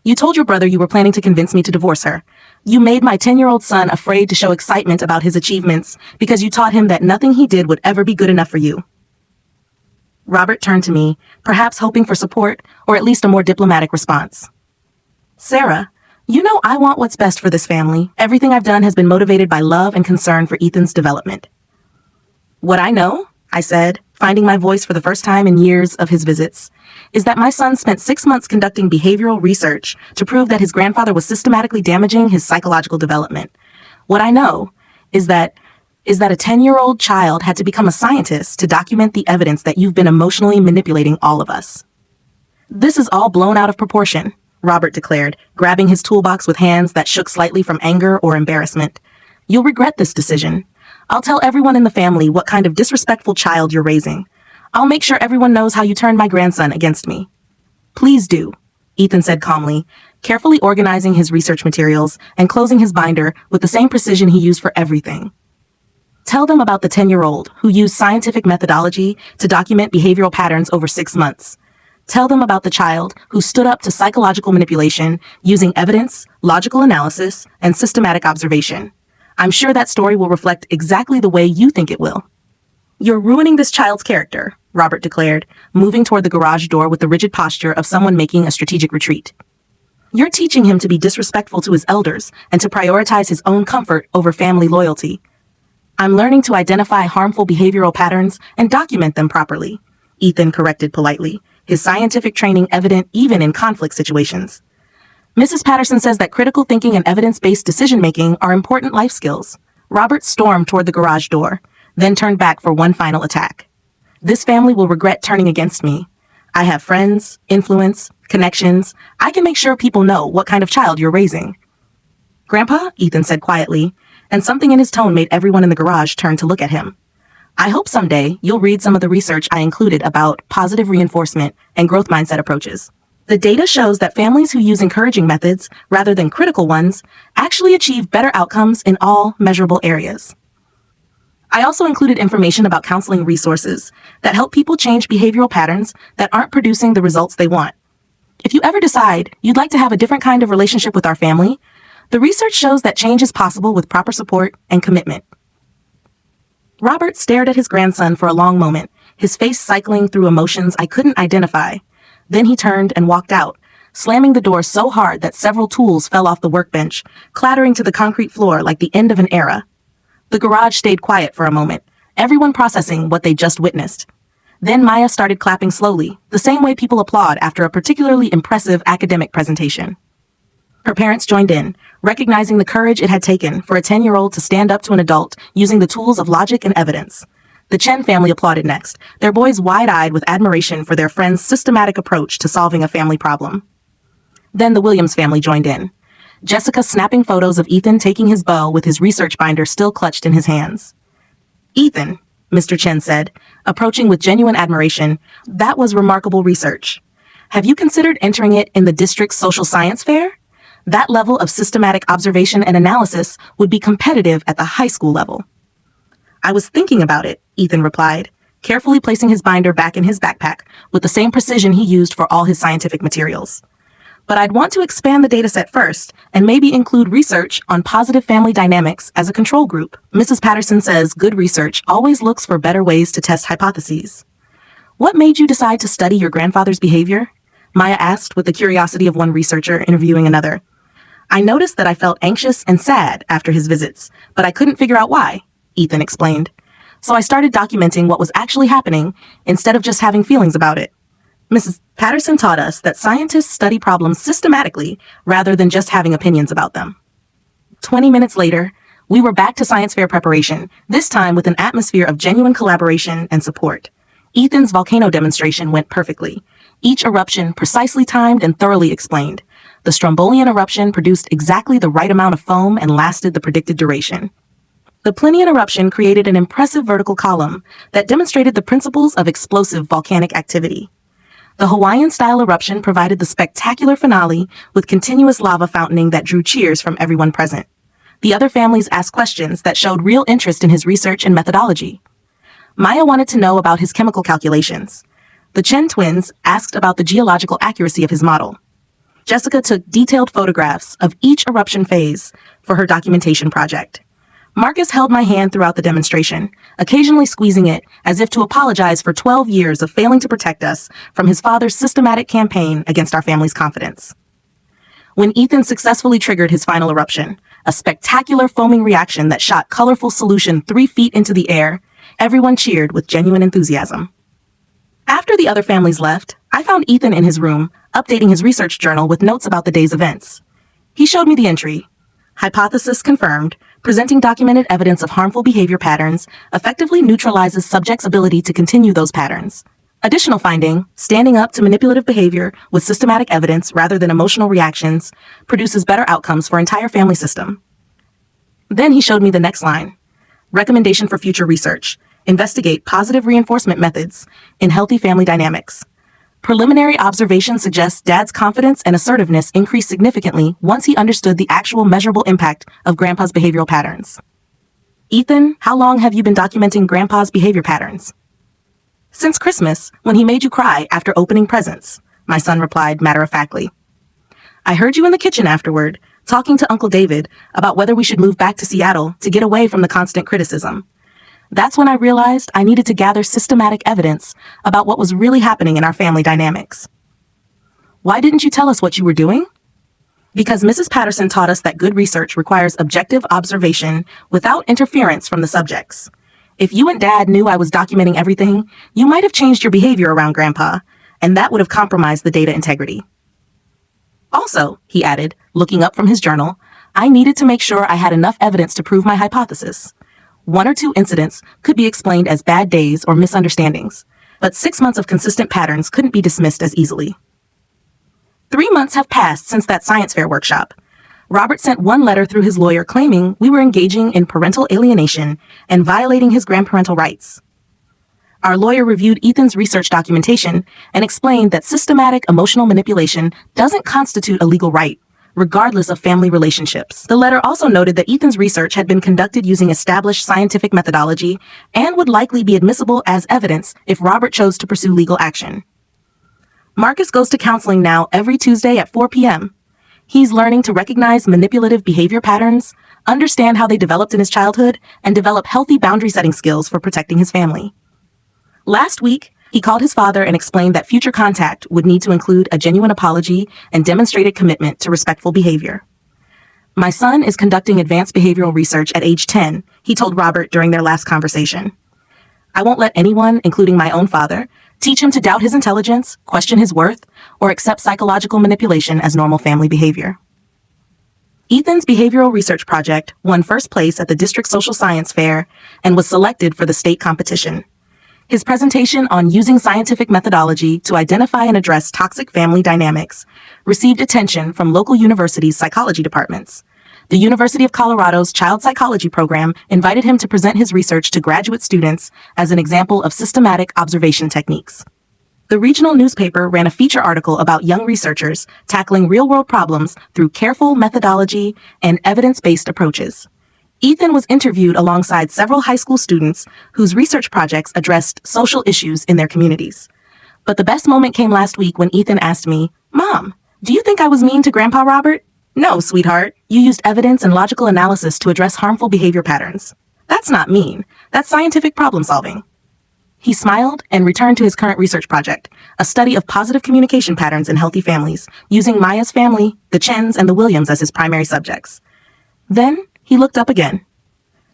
You told your brother you were planning to convince me to divorce her. You made my 10-year-old son afraid to show excitement about his achievements because you taught him that nothing he did would ever be good enough for you. Robert turned to me, perhaps hoping for support or at least a more diplomatic response. Sarah, you know I want what's best for this family. Everything I've done has been motivated by love and concern for Ethan's development. What I know, I said, finding my voice for the first time in years of his visits, is that my son spent 6 months conducting behavioral research to prove that his grandfather was systematically damaging his psychological development. What I know is that a 10-year-old child had to become a scientist to document the evidence that you've been emotionally manipulating all of us. This is all blown out of proportion, Robert declared, grabbing his toolbox with hands that shook slightly from anger or embarrassment. You'll regret this decision. I'll tell everyone in the family what kind of disrespectful child you're raising. I'll make sure everyone knows how you turned my grandson against me. Please do, Ethan said calmly, carefully organizing his research materials and closing his binder with the same precision he used for everything. Tell them about the 10-year-old who used scientific methodology to document behavioral patterns over 6 months. Tell them about the child who stood up to psychological manipulation using evidence, logical analysis, and systematic observation. I'm sure that story will reflect exactly the way you think it will. You're ruining this child's character, Robert declared, moving toward the garage door with the rigid posture of someone making a strategic retreat. You're teaching him to be disrespectful to his elders and to prioritize his own comfort over family loyalty. I'm learning to identify harmful behavioral patterns and document them properly, Ethan corrected politely, his scientific training evident even in conflict situations. Mrs. Patterson says that critical thinking and evidence-based decision-making are important life skills. Robert stormed toward the garage door, then turned back for one final attack. This family will regret turning against me. I have friends, influence, connections. I can make sure people know what kind of child you're raising. Grandpa, Ethan said quietly, and something in his tone made everyone in the garage turn to look at him. I hope someday you'll read some of the research I included about positive reinforcement and growth mindset approaches. The data shows that families who use encouraging methods rather than critical ones actually achieve better outcomes in all measurable areas. I also included information about counseling resources that help people change behavioral patterns that aren't producing the results they want. If you ever decide you'd like to have a different kind of relationship with our family, the research shows that change is possible with proper support and commitment. Robert stared at his grandson for a long moment, his face cycling through emotions I couldn't identify. Then he turned and walked out, slamming the door so hard that several tools fell off the workbench, clattering to the concrete floor like the end of an era. The garage stayed quiet for a moment, everyone processing what they just witnessed. Then Maya started clapping slowly, the same way people applaud after a particularly impressive academic presentation. Her parents joined in, recognizing the courage it had taken for a 10-year-old to stand up to an adult using the tools of logic and evidence. The Chen family applauded next, their boys wide-eyed with admiration for their friend's systematic approach to solving a family problem. Then the Williams family joined in, Jessica snapping photos of Ethan taking his bow with his research binder still clutched in his hands. "Ethan," Mr. Chen said, approaching with genuine admiration, "that was remarkable research. Have you considered entering it in the district's social science fair? That level of systematic observation and analysis would be competitive at the high school level." "I was thinking about it," Ethan replied, carefully placing his binder back in his backpack with the same precision he used for all his scientific materials. "But I'd want to expand the dataset first and maybe include research on positive family dynamics as a control group." Mrs. Patterson says good research always looks for better ways to test hypotheses. "What made you decide to study your grandfather's behavior?" Maya asked with the curiosity of one researcher interviewing another. "I noticed that I felt anxious and sad after his visits, but I couldn't figure out why," Ethan explained. "So I started documenting what was actually happening instead of just having feelings about it." Mrs. Patterson taught us that scientists study problems systematically rather than just having opinions about them. 20 minutes later, we were back to science fair preparation, this time with an atmosphere of genuine collaboration and support. Ethan's volcano demonstration went perfectly, each eruption precisely timed and thoroughly explained. The Strombolian eruption produced exactly the right amount of foam and lasted the predicted duration. The Plinian eruption created an impressive vertical column that demonstrated the principles of explosive volcanic activity. The Hawaiian-style eruption provided the spectacular finale with continuous lava fountaining that drew cheers from everyone present. The other families asked questions that showed real interest in his research and methodology. Maya wanted to know about his chemical calculations. The Chen twins asked about the geological accuracy of his model. Jessica took detailed photographs of each eruption phase for her documentation project. Marcus held my hand throughout the demonstration, occasionally squeezing it as if to apologize for 12 years of failing to protect us from his father's systematic campaign against our family's confidence. When Ethan successfully triggered his final eruption, a spectacular foaming reaction that shot colorful solution 3 feet into the air, everyone cheered with genuine enthusiasm. After the other families left, I found Ethan in his room, updating his research journal with notes about the day's events. He showed me the entry. Hypothesis confirmed, presenting documented evidence of harmful behavior patterns effectively neutralizes subjects' ability to continue those patterns. Additional finding, standing up to manipulative behavior with systematic evidence rather than emotional reactions produces better outcomes for entire family system. Then he showed me the next line. Recommendation for future research. Investigate positive reinforcement methods in healthy family dynamics. Preliminary observation suggests Dad's confidence and assertiveness increased significantly once he understood the actual measurable impact of Grandpa's behavioral patterns. Ethan, how long have you been documenting Grandpa's behavior patterns? Since Christmas, when he made you cry after opening presents, my son replied matter-of-factly. I heard you in the kitchen afterward, talking to Uncle David about whether we should move back to Seattle to get away from the constant criticism. That's when I realized I needed to gather systematic evidence about what was really happening in our family dynamics. Why didn't you tell us what you were doing? Because Mrs. Patterson taught us that good research requires objective observation without interference from the subjects. If you and Dad knew I was documenting everything, you might have changed your behavior around Grandpa, and that would have compromised the data integrity. Also, he added, looking up from his journal, I needed to make sure I had enough evidence to prove my hypothesis. 1 or 2 incidents could be explained as bad days or misunderstandings, but 6 months of consistent patterns couldn't be dismissed as easily. 3 months have passed since that science fair workshop. Robert sent one letter through his lawyer claiming we were engaging in parental alienation and violating his grandparental rights. Our lawyer reviewed Ethan's research documentation and explained that systematic emotional manipulation doesn't constitute a legal right, regardless of family relationships. The letter also noted that Ethan's research had been conducted using established scientific methodology and would likely be admissible as evidence if Robert chose to pursue legal action. Marcus goes to counseling now every Tuesday at 4 p.m. He's learning to recognize manipulative behavior patterns, understand how they developed in his childhood, and develop healthy boundary-setting skills for protecting his family. Last week, he called his father and explained that future contact would need to include a genuine apology and demonstrated commitment to respectful behavior. My son is conducting advanced behavioral research at age 10, he told Robert during their last conversation. I won't let anyone, including my own father, teach him to doubt his intelligence, question his worth, or accept psychological manipulation as normal family behavior. Ethan's behavioral research project won first place at the district social science fair and was selected for the state competition. His presentation on using scientific methodology to identify and address toxic family dynamics received attention from local universities' psychology departments. The University of Colorado's child psychology program invited him to present his research to graduate students as an example of systematic observation techniques. The regional newspaper ran a feature article about young researchers tackling real-world problems through careful methodology and evidence-based approaches. Ethan was interviewed alongside several high school students whose research projects addressed social issues in their communities. But the best moment came last week when Ethan asked me, "Mom, do you think I was mean to Grandpa Robert?" "No, sweetheart. You used evidence and logical analysis to address harmful behavior patterns. That's not mean. That's scientific problem solving." He smiled and returned to his current research project, a study of positive communication patterns in healthy families, using Maya's family, the Chens, and the Williams as his primary subjects. Then he looked up again.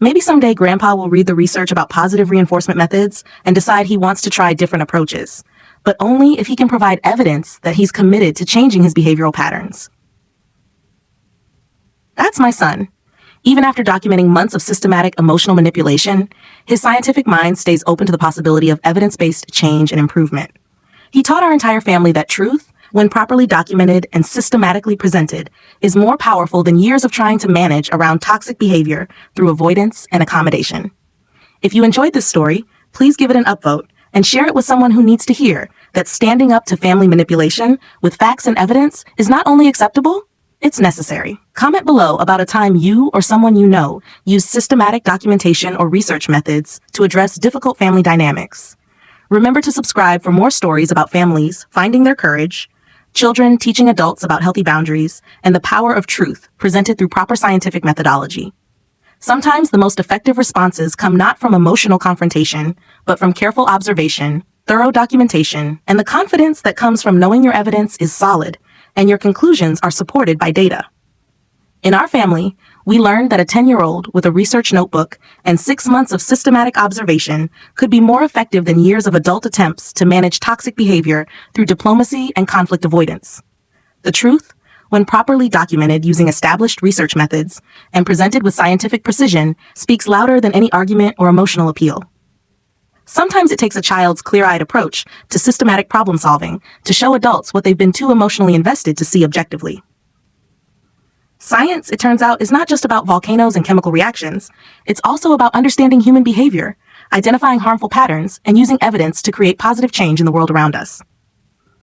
Maybe someday Grandpa will read the research about positive reinforcement methods and decide he wants to try different approaches, but only if he can provide evidence that he's committed to changing his behavioral patterns. That's my son. Even after documenting months of systematic emotional manipulation, his scientific mind stays open to the possibility of evidence-based change and improvement. He taught our entire family that truth, when properly documented and systematically presented, is more powerful than years of trying to manage around toxic behavior through avoidance and accommodation. If you enjoyed this story, please give it an upvote and share it with someone who needs to hear that standing up to family manipulation with facts and evidence is not only acceptable, it's necessary. Comment below about a time you or someone you know used systematic documentation or research methods to address difficult family dynamics. Remember to subscribe for more stories about families finding their courage, children teaching adults about healthy boundaries, and the power of truth presented through proper scientific methodology. Sometimes the most effective responses come not from emotional confrontation, but from careful observation, thorough documentation, and the confidence that comes from knowing your evidence is solid and your conclusions are supported by data. In our family, we learned that a 10-year-old with a research notebook and 6 months of systematic observation could be more effective than years of adult attempts to manage toxic behavior through diplomacy and conflict avoidance. The truth, when properly documented using established research methods and presented with scientific precision, speaks louder than any argument or emotional appeal. Sometimes it takes a child's clear-eyed approach to systematic problem solving to show adults what they've been too emotionally invested to see objectively. Science, it turns out, is not just about volcanoes and chemical reactions. It's also about understanding human behavior, identifying harmful patterns, and using evidence to create positive change in the world around us.